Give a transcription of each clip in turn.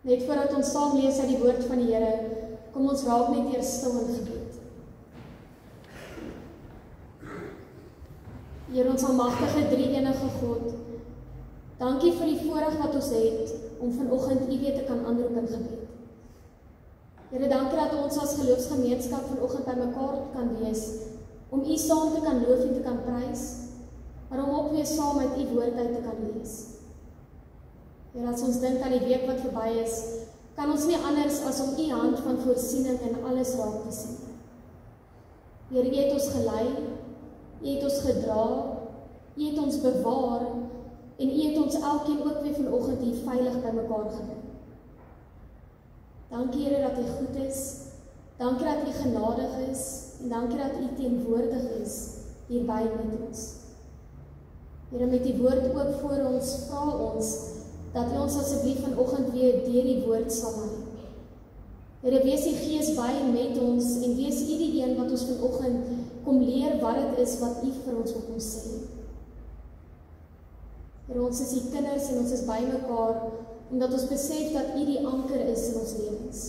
Net voordat ons saam lees uit die woord van die Here, kom ons raak net eers stil in gebed. Here, ons almagtige drie-enige God, dankie vir die voorreg wat ons het om vanoggend U weer te kan aanroep in gebed. Here, dankie dat ons as geloofsgemeenskap vanoggend by mekaar kan wees, om U saam te kan loof en te kan prys, maar om ook weer saam uit U woord uit te kan lees. Here, as ons dink aan die week wat verby is, kan ons nie anders as om U hand van voorsiening in alles raak te sien. Here, U het ons gelei, U het ons gedra, U het ons bewaar, en U het ons elkeen ook weer vanoggend hier veilig by mekaar gebring. Dankie, Here, dat U goed is, dankie dat U genadig is, en dankie dat U teenwoordig is hierby met ons. Here, met die woord ook voor ons, vra ons, dat U ons asseblief vanoggend weer deur die woord sal lei. Here, wees U Gees by met ons, en wees U die een wat ons vanoggend kom leer wat dit is wat U vir ons wil kom sê. Here, ons is U kinders en ons is by mekaar, omdat ons besef dat U die anker is in ons lewens.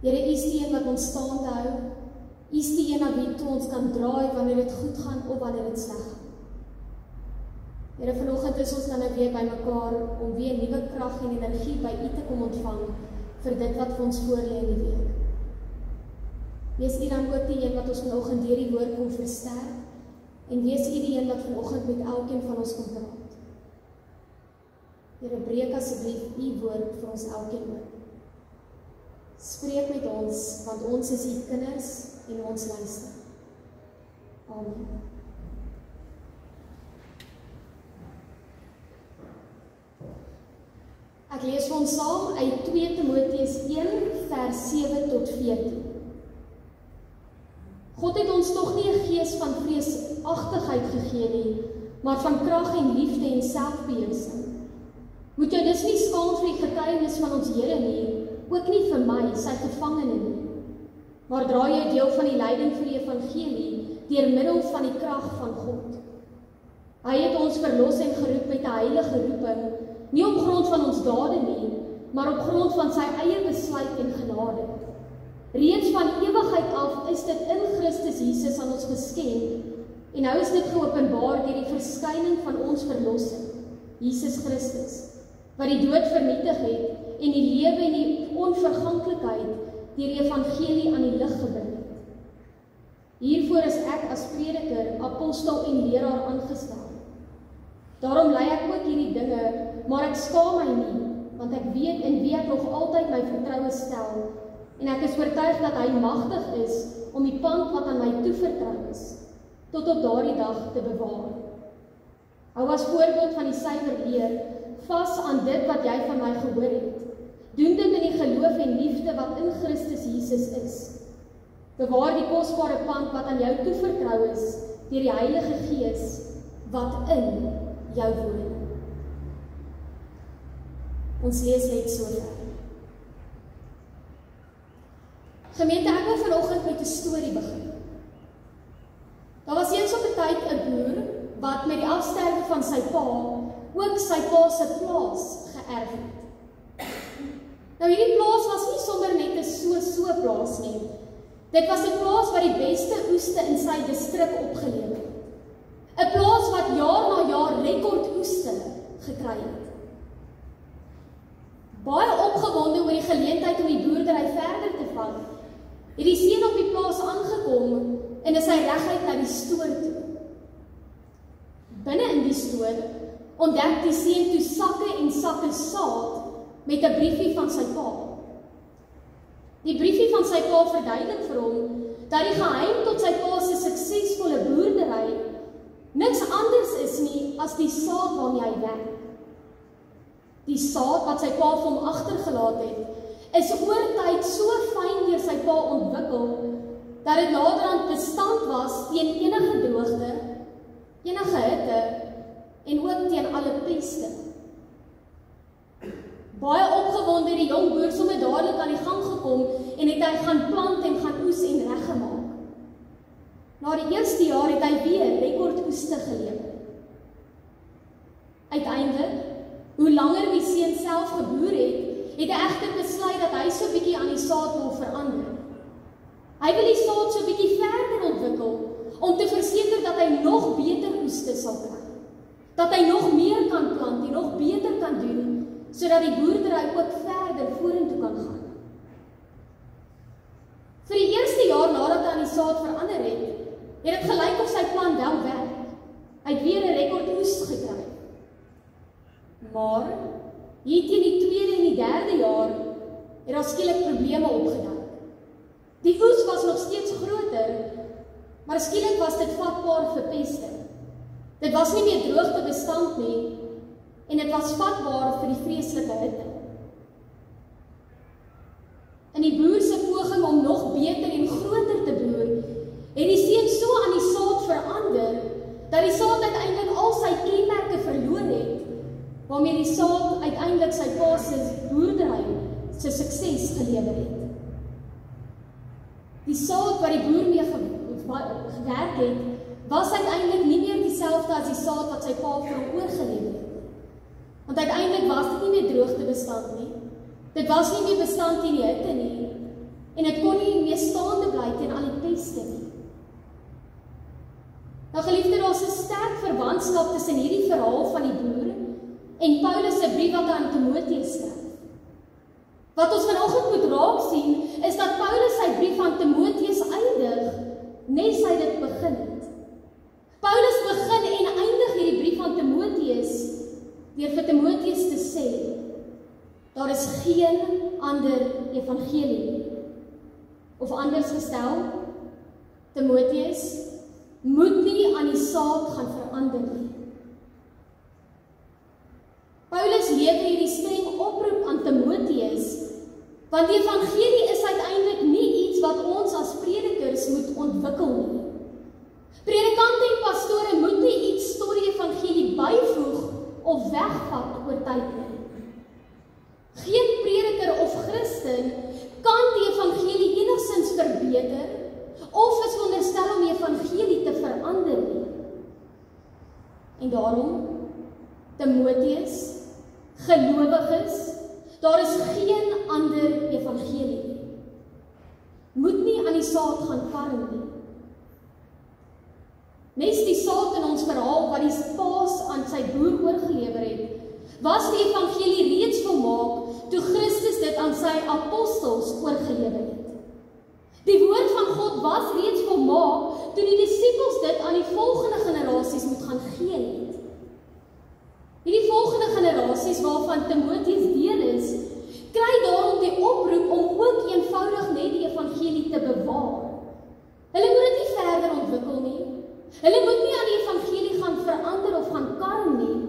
Here, U is die een wat ons staande hou, U is die een na wie toe ons kan draai wanneer dit goed gaan of wanneer dit sleg gaan. Here, vanoggend is ons dan weer by mekaar om weer nuwe krag en energie by U te kom ontvang vir dit wat vir ons voorlê in die week. Wees U dan ook die een wat ons vanoggend deur die woord kom versterk, en wees U die een wat vanoggend met elkeen van ons kom praat. Here, breek asseblief U woord vir ons elkeen oop. Spreek met ons, want ons is U kinders en ons luister. Amen. Ek lees vir ons saam uit 2 Timoteus 1 vers 7 tot 14. God het ons tog nie 'n gees van vreesagtigheid gegee nie, maar van krag en liefde en selfbeheersing. Moet jou dus nie skaam vir die getuienis van ons Here nie, ook nie vir my, sy gevangene nie. Maar dra jou deel van die lyding vir die evangelie deur middel van die krag van God. Hy het ons verlos en geroep met 'n heilige roeping, nie op grond van ons dade nie, maar op grond van sy eie besluit en genade. Reeds van ewigheid af is dit in Christus Jesus aan ons geskenk, en nou is dit geopenbaar deur die verskyning van ons verlosser, Jesus Christus, wat die dood vernietig het, en die lewe en die onverganklikheid deur die evangelie aan die lig gebring het. Hiervoor is ek as prediker, apostel en leraar aangestel. Daarom lei ek ook hierdie dinge, maar ek skaam my nie, want ek weet in wie ek nog altyd my vertroue stel, en ek is oortuig dat hy magtig is om die pand wat aan my toevertrou is, tot op daardie dag te bewaar. Hou as voorbeeld van die suiwer leer, vas aan dit wat jy van my gehoor het. Doen dit in die geloof en liefde wat in Christus Jesus is. Bewaar die kosbare pand wat aan jou toevertrou is, deur die Heilige Gees wat in jou woon. Ons lees net so ver. Gemeente, ek wil vanoggend met 'n storie begin. Daar was eens op 'n tyd 'n boer wat met die afsterwe van sy pa ook sy pa se plaas geërf het. Nou hierdie plaas was nie sommer net 'n so plaas nie. Dit was 'n plaas wat die beste oeste in sy distrik opgelewer het. 'n Plaas wat jaar na jaar rekord oeste gekry het. Baie opgewonde oor die geleentheid om die boerdery verder te vat, het die seun op die plaas aangekom en is hy reguit na die stoor toe. Binne in die stoor ontdek die seun toe sakke en sakke saad met 'n briefie van sy pa. Die briefie van sy pa verduidelik vir hom dat die geheim tot sy pa se suksesvolle boerdery niks anders is nie as die saad waarmee hy werk. Die saad wat sy pa vir hom agtergelaat het, is oor tyd so fyn deur sy pa ontwikkel, dat dit naderhand bestand was teen enige droogte, enige hitte, en ook teen alle peste. Baie opgewonde die jong boer sommer dadelik aan die gang gekom, en het hy gaan plant en gaan oes en reggemaak. Na die eerste jaar het hy weer rekord oeste gelewer. Uiteindelik, hoe langer die seun self geboer het, het hy egter saad wil verander. Hy wil die saad so 'n bietjie verder ontwikkel, om te verseker dat hy nog beter oeste sal kry. Dat hy nog meer kan plant en nog beter kan doen, sodat die boerdery ook verder vorentoe kan gaan. Vir die eerste jaar nadat hy aan die saad verander het dit gelyk of sy plan wel werk. Hy het weer 'n rekord oes gekry. Maar hier teen die tweede en die derde jaar het daar skielik probleme opgedaag. Die oes was nog steeds groter, maar skielik was dit vatbaar vir peste. Dit was nie meer droogte bestand nie, en dit was vatbaar vir die vreeslike hitte. In die boer se poging om nog beter en groter te boer, het die seun so aan die saad verander, dat die saad uiteindelik al sy kenmerke verloor het, waarmee die saad uiteindelik sy pa se boerdery se sukses gelewer het. Die saad wat die boer mee gewerk het, was uiteindelik nie meer dieselfde as die saad wat sy pa vir hom oorgelewer het. Want uiteindelik was dit nie meer droogte bestand nie. Dit was nie meer bestand teen die hitte nie, en dit kon nie meer staande bly teen al die peste nie. Nou geliefde, daar is 'n sterk verwantskap tussen hierdie verhaal van die boer en Paulus se brief wat hy aan Timoteus skryf. Wat ons vanoggend moet raak sien, is dat Paulus sy brief aan Timoteus eindig, net sy dit begin het. Paulus begin en eindig hierdie brief aan Timoteus deur vir Timoteus te sê, daar is geen ander evangelie nie. Of anders gestel, Timoteus moet nie aan die saad gaan verander nie. Paulus lewer hierdie streng oproep aan Timoteus, want die evangelie is uiteindelik nie iets wat ons as predikers moet ontwikkel nie. Predikante en pastore moet nie iets tot die evangelie byvoeg of wegvat oor tyd nie. Geen prediker of Christen kan die evangelie enigstens verbeter of is veronderstel om die evangelie te verander nie. En daarom, Timoteus, gelowiges, daar is geen ander evangelie nie. Moet nie aan die saad gaan karm nie. Nes die saad in ons verhaal wat die paas aan sy boer oorgelewer het, was die evangelie reeds volmaak toe Christus dit aan sy apostels oorgelewer het. Die woord van God was reeds volmaak toe die disippels dit aan die volgende generasies moet gaan gee het. Hierdie volgende generasies waarvan Timoteus deel is, kry daarom die oproep om ook eenvoudig net die evangelie te bewaar. Hulle moet dit nie verder ontwikkel nie. Hulle moet nie aan die evangelie gaan verander of gaan karm nie.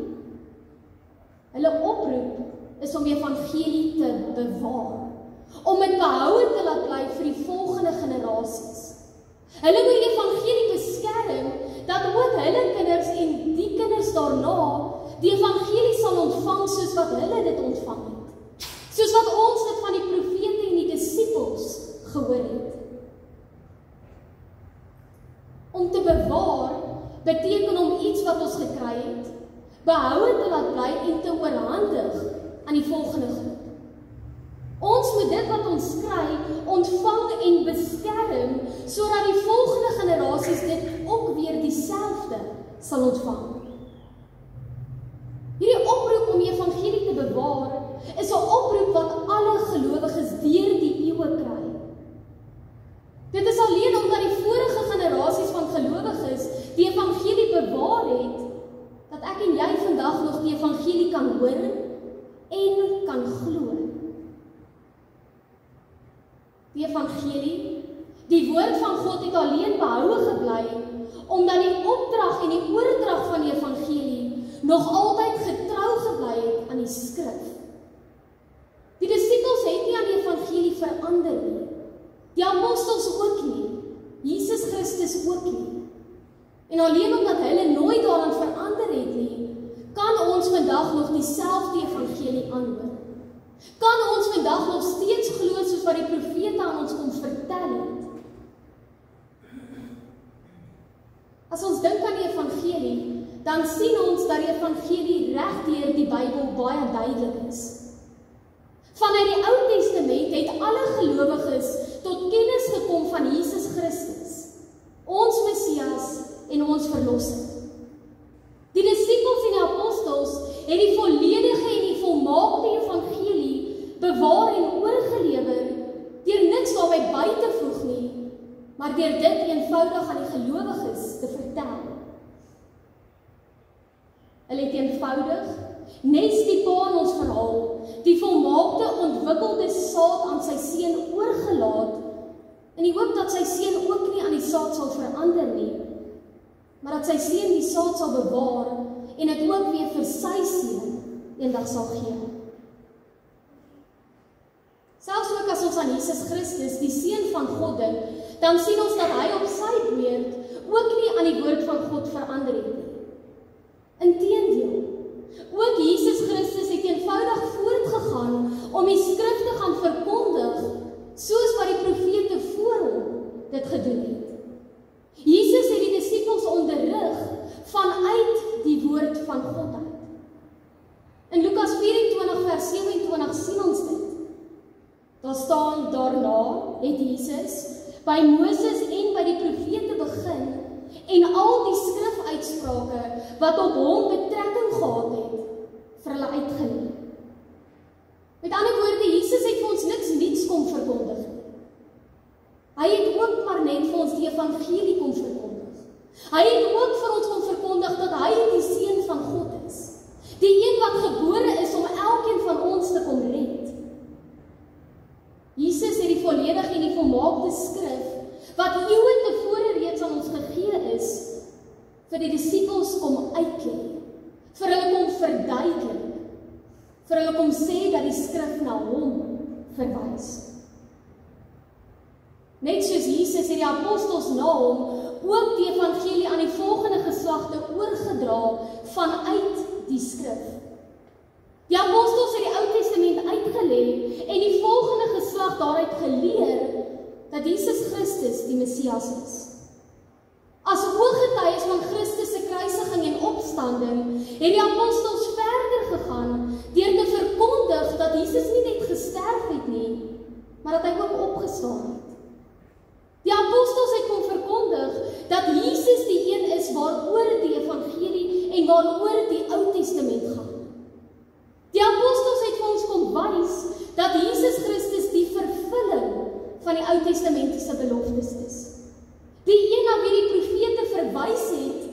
Hulle oproep is om die evangelie te bewaar, om dit behoue te laat bly vir die volgende generasies. Hulle moet die evangelie beskerm, dat ook hulle kinders en die kinders daarna die evangelie sal ontvang soos wat hulle dit ontvang het. Soos wat ons dit van die profete en die disippels gehoor het. Om te bewaar beteken om iets wat ons gekry het, behoue te laat bly en te oorhandig aan die volgende groep. Ons moet dit wat ons kry, ontvang en beskerm, sodat die volgende generasies dit ook weer dieselfde sal ontvang. Hierdie oproep om die evangelie te bewaar, is 'n oproep wat alle gelowiges deur die eeue kry. Dit is alleen omdat die vorige generasies van gelowiges die evangelie bewaar het, dat ek en jy vandag nog die evangelie kan hoor en kan glo. Die evangelie, die woord van God het alleen behoue gebly, omdat die opdrag en die oordrag van die evangelie nog altyd getrou gebly het aan die skrif. Die disippels het nie aan die evangelie verander nie. Die apostels ook nie. Jesus Christus ook nie. En alleen omdat hulle nooit daaraan verander het nie, kan ons vandag nog dieselfde evangelie aanhoor. Kan ons vandag nog steeds glo soos wat die profete aan ons kom vertel het. As ons dink aan die evangelie, dan sien ons dat die evangelie reg deur die Bybel baie duidelik is. Vanuit die Ou Testament het alle gelowiges tot kennis gekom van Jesus Christus, ons Messias en ons verlosser. Die disippels en die apostels het die volledige en die volmaakte evangelie bewaar en oorgelewer, deur niks daarby by te voeg nie, maar deur dit eenvoudig aan die gelowiges te vertel. Hulle het eenvoudig, nes die pa in ons verhaal, die volmaakte ontwikkelde saad aan sy seun oorgelaat, in die hoop dat sy seun ook nie aan die saad sal verander nie, maar dat sy seun die saad sal bewaar en dit ook weer vir sy seun eendag sal gee. Selfs ook as ons aan Jesus Christus, die Seun van God, dink, dan sien ons dat hy op sy beurt ook nie aan die woord van God verander het nie. Inteendeel, ook Jesus Christus het eenvoudig voortgegaan om die skrif te gaan verkondig, soos wat die profete voor hom dit gedoen het. Jesus het die disippels onderrig vanuit die woord van God uit. In Lukas 24 vers 27 sien ons dit. Daar staan, daarna het Jesus by Moses en by die profete begin en al die skrifuitsprake wat op hom betrekking gehad het, vir hulle uitgeleer. Met ander woorde, Jesus het vir ons niks nuuts kom verkondig. Hy het ook maar net vir ons die evangelie kom verkondig. Hy het ook vir ons kom verkondig dat hy die Seun van God is. Die een wat gebore is om elkeen van ons te kom red. Jesus het die volledige en die volmaakte skrif, wat eeue tevore reeds aan ons gegee is, vir die disippels kom uitlei, vir hulle kom verduidelik, vir hulle kom sê dat die skrif na hom verwys. Net soos Jesus het die apostels na hom ook die evangelie aan die volgende geslagte oorgedra vanuit die skrif. Die apostels het die Ou Testament uitgelê en die volgende geslag daaruit geleer dat Jesus Christus die Messias is. As ooggetuies van Christus se kruisiging en opstanding, het die apostels verder gegaan deur te verkondig dat Jesus nie net gesterf het nie, maar dat hy ook opgestaan het. Die apostels het kom verkondig dat Jesus die een is waaroor die evangelie en waaroor die Ou Testament gaan. Die apostels het vir ons kom wys dat Jesus Christus die vervulling van die Ou Testamentiese beloftes is. Die een na wie die profete verwys het,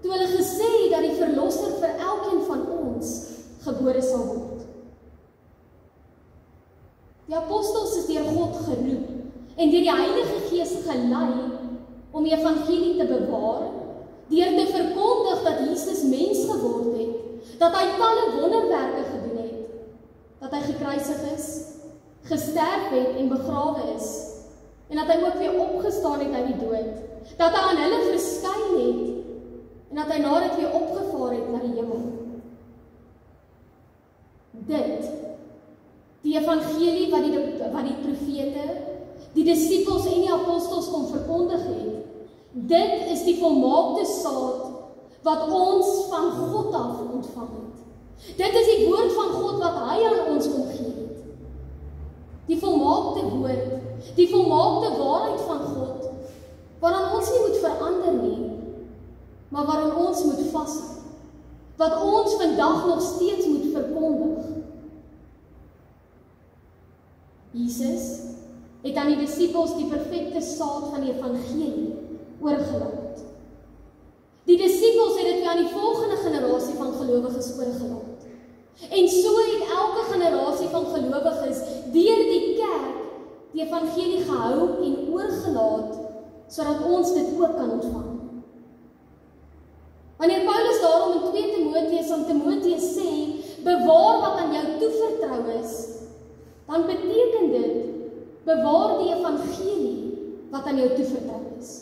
toe hulle gesê het dat die verlosser vir elkeen van ons gebore sal word. Die apostels is deur God geroep en deur die Heilige Gees gelei om die evangelie te bewaar, deur te verkondig dat Jesus mens geword het, dat hy talle wonderwerke gedoen het, dat hy gekruisig is, gesterf het en begrawe is, en dat hy ook weer opgestaan het uit die dood, dat hy aan hulle verskyn het, en dat hy na dit weer opgevaar het na die hemel. Dit, die evangelie wat die profete, die disippels en die apostels kom verkondig het, dit is die volmaakte saad wat ons van God af ontvang het. Dit is die woord van God wat hy aan ons kom gee het. Die volmaakte woord, die volmaakte waarheid van God, waaraan ons nie moet verander nie, maar waaraan ons moet vashou, wat ons vandag nog steeds moet verkondig. Jesus het aan die disippels die perfekte saad van die evangelie oorgelaat. Die disippels het dit aan die volgende generasie van gelowiges oorgelaat. En so het elke generasie van gelowiges deur die kerk die evangelie gehou en oorgelaat, sodat ons dit ook kan ontvang. Wanneer Paulus daarom in 2 Timoteus aan Timoteus sê, bewaar wat aan jou toevertrou is, dan beteken dit, bewaar die evangelie wat aan jou toevertrou is.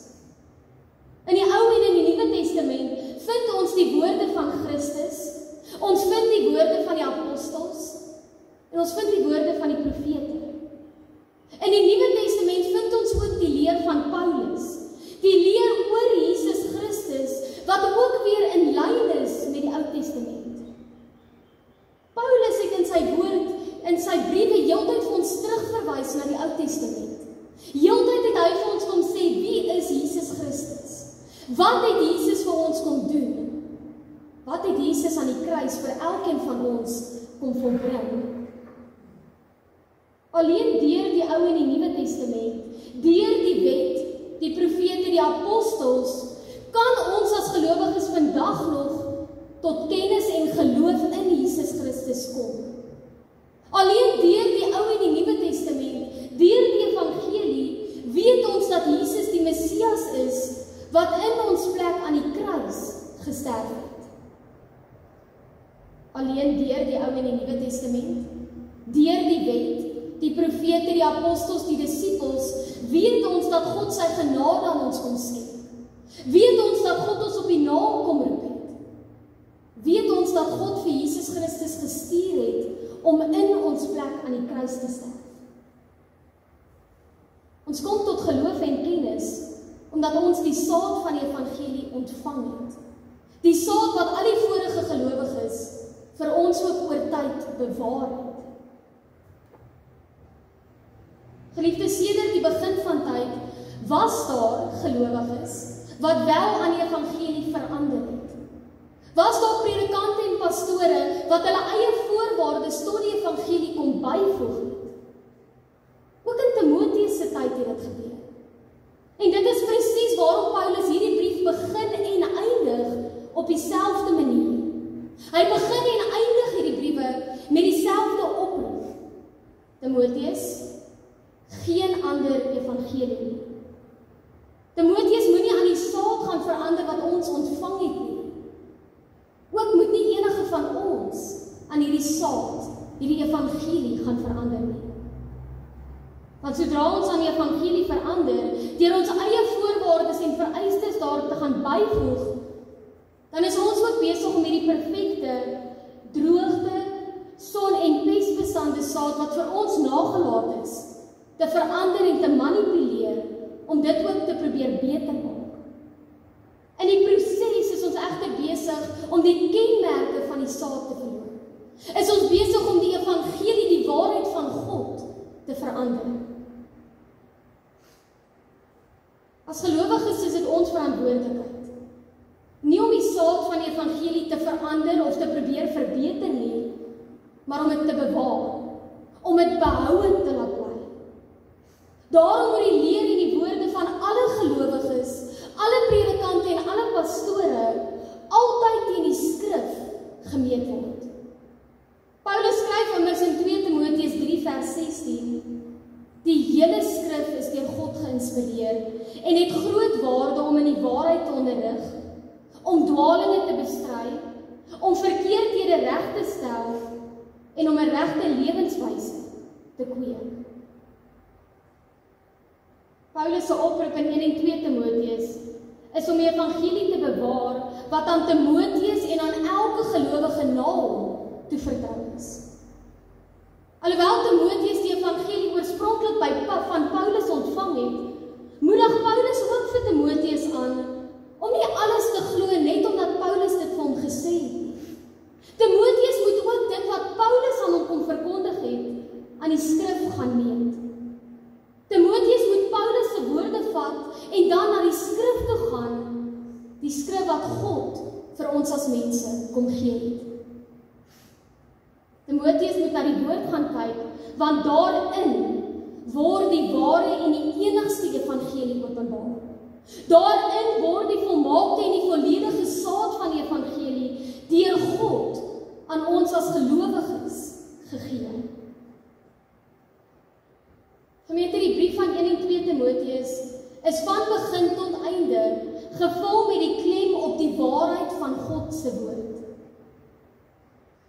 In die Ou en in die Nuwe Testament vind ons die woorde van Christus, ons vind die woorde van die apostels, en ons vind die woorde van die profete. In die Nuwe Testament vind ons ook die leer van Paulus, die leer oor Jesus Christus, wat ook weer in lyn is met die Ou Testament. Paulus het in sy woord, in sy briewe heeltyd vir ons terugverwys na die Ou Testament. Heeltyd het hy vir ons kom sê, wie is Jesus Christus? Wat het Jesus vir ons kom doen? Wat het Jesus aan die kruis vir elkeen van ons kom volbring? Alleen deur die Ou en die Nuwe Testament, deur die wet, die profete, die apostels, kan ons as gelowiges vandag nog tot kennis en geloof in Jesus Christus kom. Alleen deur die Ou en die Nuwe Testament, deur die evangelie, weet ons dat Jesus die Messias is, wat in ons plek aan die kruis gesterf het. Alleen deur die Ou en die Nuwe Testament, deur die wet, die profete, die apostels, die disippels, weet ons dat God sy genade aan ons kom skenk. Weet ons dat God ons op die naam kom roep het. Weet ons dat God vir Jesus Christus gestuur het om in ons plek aan die kruis te sterf. Ons kom tot geloof en kennis omdat ons die saad van die evangelie ontvang het. Die saad wat al die vorige gelowiges vir ons ook oor tyd bewaar het. Geliefdes, sedert die begin van tyd was daar gelowiges wat wel aan die evangelie verander het. Was daar predikante en pastore wat hulle eie voorwaardes tot die evangelie kon byvoeg het. Ook in Timoteus se tyd het dit gebeur. En dit is presies waarom Paulus hierdie brief begin en eindig op dieselfde manier. Hy begin en eindig hierdie briewe met dieselfde oproep. Timoteus, geen ander evangelie nie. Timoteus moenie aan die saad gaan verander wat ons ontvang het nie. Ook moet nie enige van ons aan hierdie saad, hierdie evangelie gaan verander nie. Want sodra ons aan die evangelie verander, deur ons eie voorwaardes en vereistes daar te gaan byvoeg, dan is ons ook besig om hierdie perfekte, droogte, son- en pestbestande saad wat vir ons nagelaat is, te verander en te manipuleer, om dit ook te probeer beter maak. In die proses is ons egter besig om die kenmerke van die saad te verloor. Is ons besig om die evangelie, die waarheid van God, te verander. As gelowiges is dit ons verantwoordelikheid. Nie om die saad van die evangelie te verander of te probeer verbeter nie, maar om dit te bewaar, om dit behoudend te laat bly. Daarom moet die leer en die woorde van alle gelowiges, alle predikante en alle pastore altyd teen die skrif gemeet word. Paulus skryf immers in 2 Timoteus 3 vers 16, die hele skrif is deur God geïnspireer en het groot waarde om in die waarheid te onderrig, om dwalinge te bestry, om verkeerdhede reg te stel en om 'n regte lewenswyse te kweek. Paulus se oproep in 1 en 2 Timoteus is om die evangelie te bewaar wat aan Timoteus en aan elke gelowige na hom toevertrou is. Alhoewel Timoteus die evangelie oorspronklik van Paulus ontvang het, moedig Paulus ook vir Timoteus aan om nie alles te glo net omdat Paulus dit vir hom gesê het. Timoteus moet ook dit wat Paulus aan hom kom verkondig het, aan die skrif gaan meet. Timoteus moet Paulus se woorde vat en dan na die skrif toe gaan, die skrif wat God vir ons as mense kom gee het. Timoteus moet na die woord gaan kyk, want daarin word die ware en die enigste evangelie openbaar. Daarin word die volmaakte en die volledige saad van die evangelie deur God aan ons as gelowiges gegee. Gemeente, die brief van 1 en 2 Timoteus is van begin tot einde gevul met die klem op die waarheid van God se woord.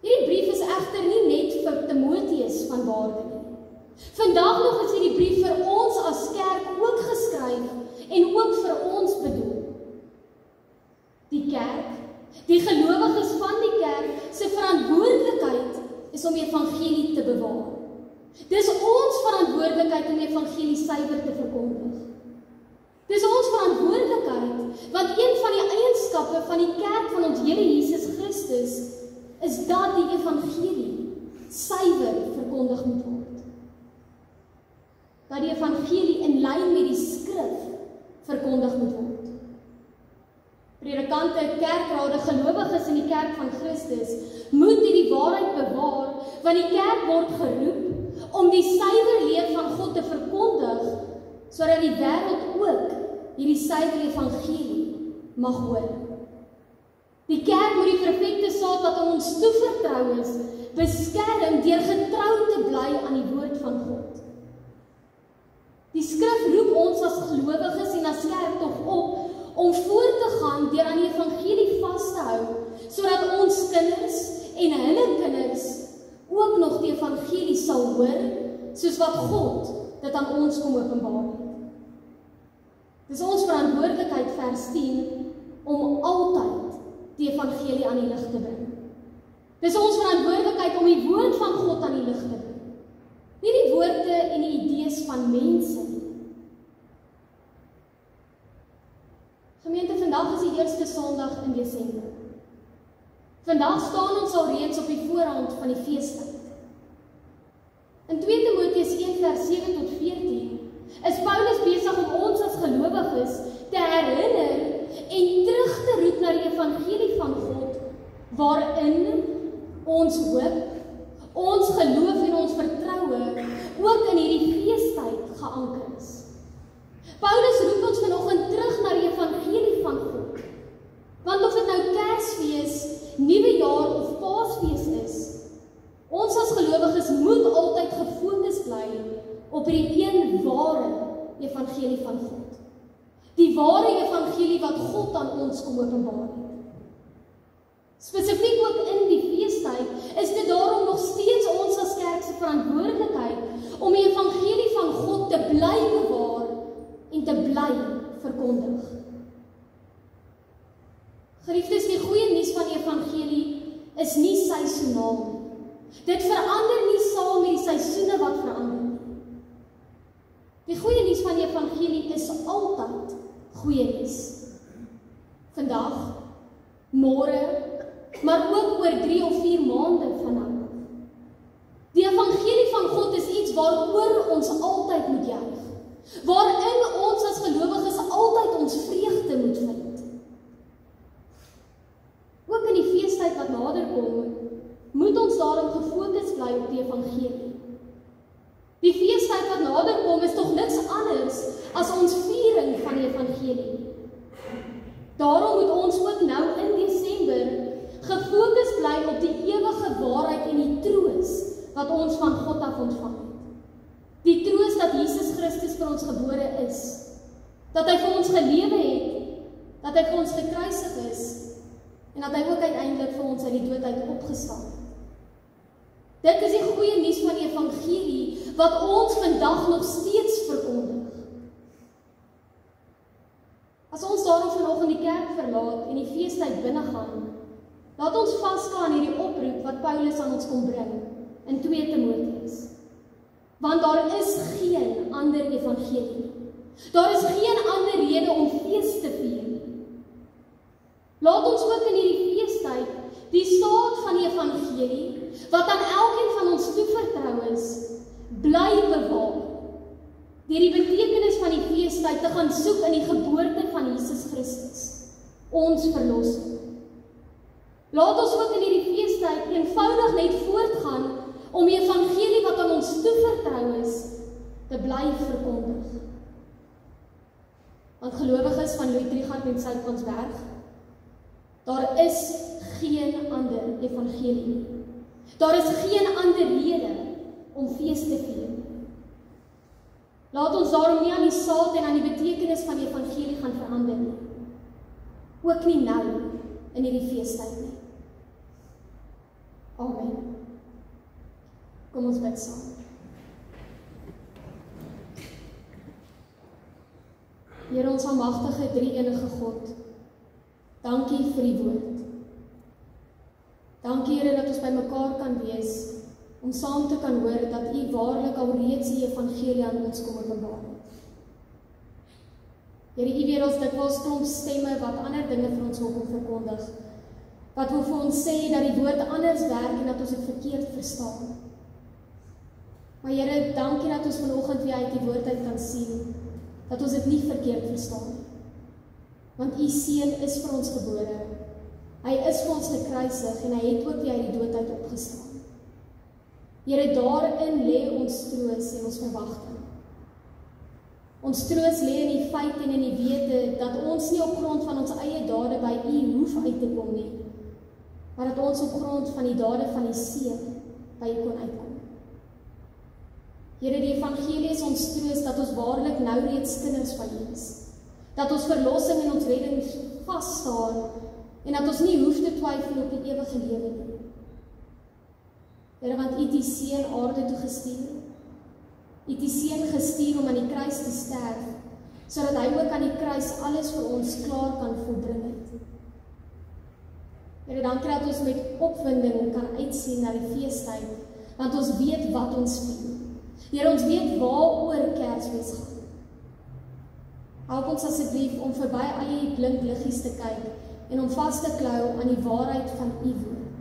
Hierdie brief is egter nie net vir Timoteus van waarde nie. Vandag nog is hierdie brief vir ons as kerk ook geskryf en ook vir ons bedoel. Die kerk, die gelowiges van die kerk se verantwoordelikheid is om die evangelie te bewaar. Dis ons verantwoordelikheid om die evangelie suiwer te verkondig. Dis ons verantwoordelikheid, want een van die eienskappe van die kerk van ons Here Jesus Christus is dat die evangelie suiwer verkondig moet word. dat die evangelie in lyn met die skrif verkondig moet word. Predikante, kerkrade, gelowiges in die kerk van Christus moet hierdie waarheid bewaar, want die kerk word geroep om die suiwer leer van God te verkondig, sodat die wêreld ook hierdie suiwer evangelie mag hoor. Die kerk moet die perfekte saad wat aan ons toevertrou is, beskerm deur getrou te bly aan die woord van God. Die skrif roep ons as gelowiges en as kerk tog op om voort te gaan deur aan die evangelie vas te hou, sodat ons kinders en hulle kinders ook nog die evangelie sal hoor, soos wat God dit aan ons kom openbaar het. Dis ons verantwoordelikheid, vers 10, om altyd die evangelie aan die lig te bring. Dis ons verantwoordelikheid om die woord van God aan die lig te bring. Nie die woorde en die idees van mense nie. Gemeente, vandag is die eerste Sondag in Desember. Vandag staan ons al reeds op die voorhand van die feestyd. In 2 Timoteus 1 vers 7 tot 14 is Paulus besig om ons as gelowiges te herinner en terug te roep na die evangelie van God, waarin ons hoop, ons geloof en ons vertroue ook in hierdie feestyd geanker is. Paulus roep ons vanoggend terug na die evangelie van God. Want of dit nou Kersfees, Nuwe Jaar of Paasfees is, ons as gelowiges moet altyd gefokus bly op die een ware evangelie van God. Die ware evangelie wat God aan ons kom openbaar het. Spesifiek ook in die feestyd is dit daarom nog steeds ons as kerk se verantwoordelikheid om die evangelie van God te bly bewaar en te bly verkondig. Geliefdes, die goeie nuus van die evangelie is nie seisoonaal nie. Dit verander nie saam met die seisoene wat verander nie. Die goeie nuus van die evangelie is altyd goeie nuus. Vandag, môre, maar ook oor 3 of 4 maande van nou. Die evangelie van God is iets waaroor ons altyd moet juig, waarin ons as gelowiges altyd ons vreugde moet vind. Ook in die feestyd wat nader kom, moet ons daarom gefokus bly op die evangelie. Die feestyd wat nader kom is tog niks anders as ons viering van die evangelie. Daarom moet ons ook nou in Desember gefokus bly op die ewige waarheid en die troos wat ons van God af ontvang het. Die troos dat Jesus Christus vir ons gebore is, dat hy vir ons gelewe het, dat hy vir ons gekruisig is, en dat hy ook uiteindelik vir ons uit die dood uit opgestaan het. Dit is die goeie nuus van die evangelie wat ons vandag nog steeds verkondig. As ons daarom vanoggend die kerk verlaat en die feestyd binnegaan, laat ons vasstaan aan hierdie oproep wat Paulus aan ons kom bring in 2 Timoteus. Want daar is geen ander evangelie. Daar is geen ander rede om fees te vier nie. Laat ons ook in hierdie feestyd die saad van die evangelie, wat aan elkeen van ons toevertrou is, bly bewaar. Deur die betekenis van die feestyd te gaan soek in die geboorte van Jesus Christus, ons verlosser. Laat ons ook in hierdie feestyd eenvoudig net voortgaan om die evangelie wat aan ons toevertrou is, te bly verkondig. Want gelowiges van Louis Trichardt en Soutpansberg, daar is geen ander evangelie nie. Daar is geen ander rede om fees te vier. Laat ons daarom nie aan die saad en aan die betekenis van die evangelie gaan verander nie. Ook nie nou in hierdie feestyd nie. Amen. Kom ons bid saam. Here, ons almagtige drie-enige God, dankie vir die woord. Dankie, Here, dat ons by mekaar kan wees, om saam te kan hoor dat U waarlik alreeds die evangelie aan ons kom openbaar het. Here, U weet ons dikwels klomp stemme wat ander dinge vir ons wil kom verkondig, wat wil vir ons sê dat die woord anders werk en dat ons dit verkeerd verstaan. Maar Here, dankie dat ons vanoggend weer uit die woord uit kan sien, dat ons dit nie verkeerd verstaan nie. Want U Seun is vir ons gebore. Hy is vir ons gekruisig en hy het ook weer uit die dood uit opgestaan. Here, daarin lê ons troos en ons verwagting. Ons troos lê in die feit en in die wete dat ons nie op grond van ons eie dade by U hoef uit te kom nie, maar dat ons op grond van die dade van die Seun by U kon uitkom. Here, die evangelie is ons troos dat ons waarlik nou reeds kinders van U is. Dat ons verlossing en ons redding vas staan en dat ons nie hoef te twyfel op die ewige lewe nie. Here, want U het die Seun aarde toe gestuur. U het die Seun gestuur om aan die kruis te sterf, sodat hy ook aan die kruis alles vir ons klaar kan volbring het. Here, dankie dat ons met opwinding kan uitsien na die feestyd, want ons weet wat ons vier. Here, ons weet waaroor Kersfees gaan. Help ons asseblief om verby al die blink liggies te kyk en om vas te klou aan die waarheid van U woord.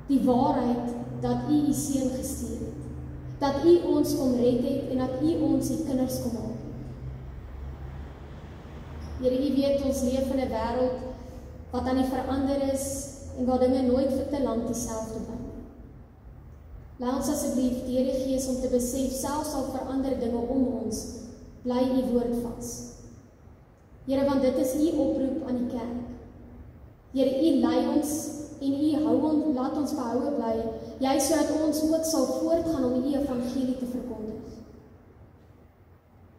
Die waarheid dat U U Seun gestuur het, dat U ons kom red het en dat U ons die kinders kom maak het. Here, U weet ons leef in 'n wêreld wat aan die verander is en waar dinge nooit vir te lank dieselfde bly. Laat ons asseblief deur die Gees om te besef, selfs al verander dinge om ons, bly U woord vas. Here, want dit is U oproep aan die kerk. Here, U lei ons en U hou ons, laat ons behoue bly, juist sodat ons ook sal voortgaan om U evangelie te verkondig.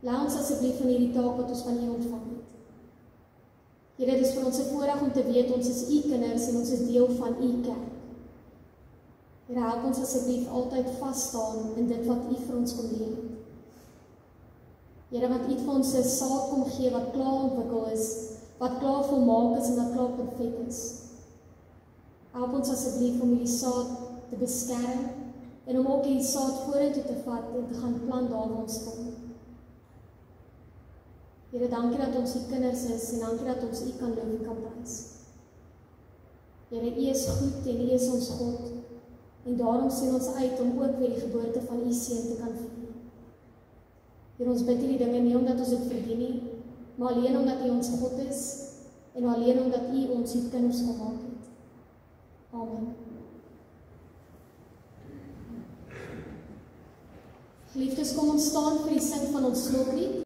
Laat ons asseblief van hierdie taak wat ons van U ontvang het. Here, dit is vir ons 'n voorreg om te weet ons is U kinders en ons is deel van U kerk. Here, help ons asseblief altyd vas staan in dit wat U vir ons kom leer het. Here, wat U vir ons 'n saad kom gee wat klaar ontwikkel is, wat klaar volmaak is en wat klaar perfek is. Help ons asseblief om hierdie saad te beskerm en om ook hierdie saad vorentoe te vat en te gaan plant daar waar ons kom. Here, dankie dat ons U kinders is en dankie dat ons U kan loof en kan prys. Here, U is goed en U is ons God en daarom sien ons uit om ook weer die geboorte van U Seun te kan vier. Here, ons bid hierdie dinge nie omdat ons dit verdien nie, maar alleen omdat U ons God is en alleen omdat U ons U kinders kom maak het. Amen. Geliefdes, kom ons staan vir die sing van ons slotlied.